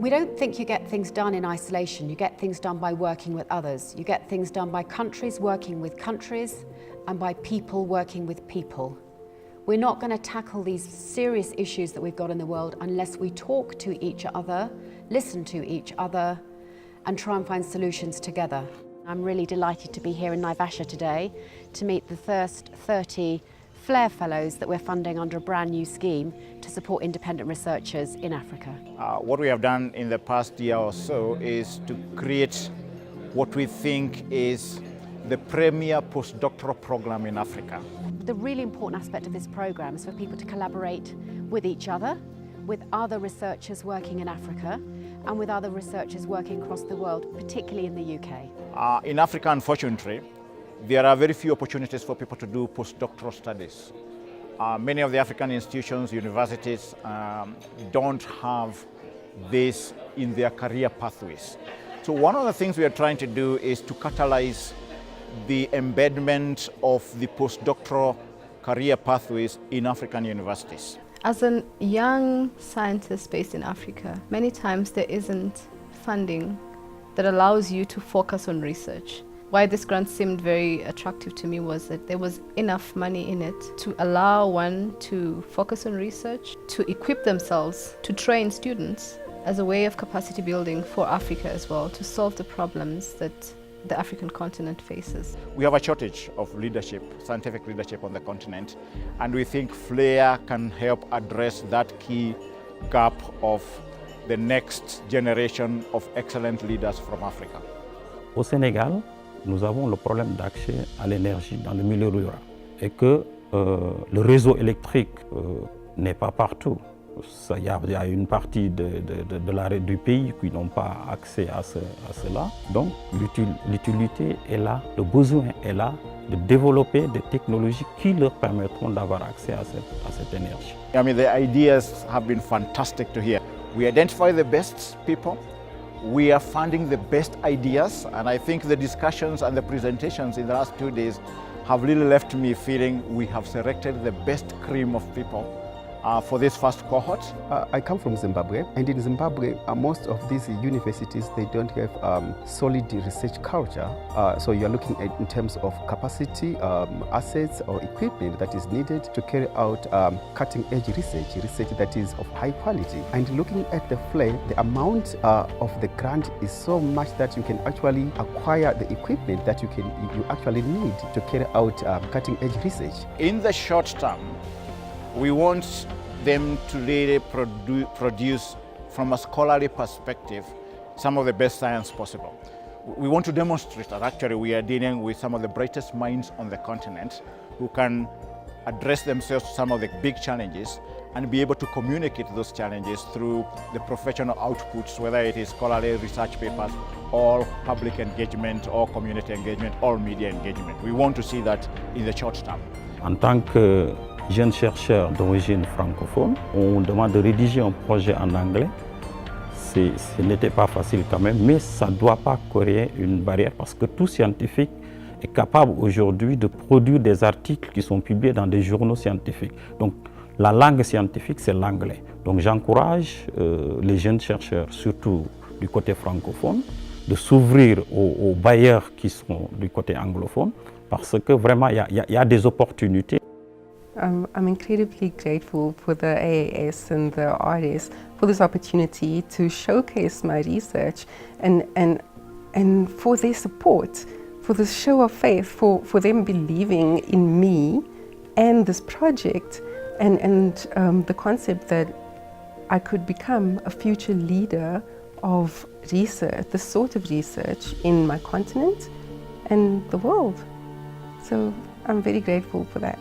We don't think you get things done in isolation. You get things done by working with others. You get things done by countries working with countries and by people working with people. We're not going to tackle these serious issues that we've got in the world unless we talk to each other, listen to each other, and try and find solutions together. I'm really delighted to be here in Naivasha today to meet the first 30 FLAIR Fellows that we're funding under a brand new scheme to support independent researchers in Africa. What we have done in the past year or so is to create what we think is the premier postdoctoral program in Africa. The really important aspect of this program is for people to collaborate with each other, with other researchers working in Africa, and with other researchers working across the world, particularly in the UK. In Africa, unfortunately, there are very few opportunities for people to do postdoctoral studies. Many of the African institutions, universities, don't have this in their career pathways. So one of the things we are trying to do is to catalyze the embedment of the postdoctoral career pathways in African universities. As a young scientist based in Africa, many times there isn't funding that allows you to focus on research. Why this grant seemed very attractive to me was that there was enough money in it to allow one to focus on research, to equip themselves, to train students as a way of capacity building for Africa as well, to solve the problems that the African continent faces. We have a shortage of leadership, scientific leadership on the continent, and we think FLAIR can help address that key gap of the next generation of excellent leaders from Africa. Au Sénégal, nous avons le problème d'accès à l'énergie dans le milieu rural et que le réseau électrique n'est pas partout. Il y a une partie du pays qui n'ont pas accès à cela. Donc l'utilité est là, le besoin est là de développer des technologies qui leur permettront d'avoir accès à cette énergie. I mean, the ideas have been fantastic to hear. We identify the best people. We are funding the best ideas, and I think the discussions and the presentations in the last 2 days have really left me feeling we have selected the best cream of people for this first cohort. I come from Zimbabwe, and in Zimbabwe, most of these universities, they don't have solid research culture. So you're looking at in terms of capacity, assets or equipment that is needed to carry out cutting-edge research that is of high quality. And looking at the FLAIR, the amount of the grant is so much that you can actually acquire the equipment that you actually need to carry out cutting-edge research. In the short term, we want them to really produce, from a scholarly perspective, some of the best science possible. We want to demonstrate that actually we are dealing with some of the brightest minds on the continent who can address themselves to some of the big challenges and be able to communicate those challenges through the professional outputs, whether it is scholarly research papers or public engagement or community engagement or media engagement. We want to see that in the short term. En tant que jeune chercheur d'origine francophone, on demande de rédiger un projet en anglais. Ce n'était pas facile quand même, mais ça ne doit pas créer une barrière parce que tout scientifique est capable aujourd'hui de produire des articles qui sont publiés dans des journaux scientifiques. Donc la langue scientifique, c'est l'anglais. Donc j'encourage les jeunes chercheurs, surtout du côté francophone, de s'ouvrir aux bailleurs qui sont du côté anglophone parce que vraiment il y a des opportunités. I'm incredibly grateful for the AAS and the RS for this opportunity to showcase my research and for their support, for this show of faith, for them believing in me and this project and the concept that I could become a future leader of research, this sort of research in my continent and the world. So I'm very grateful for that.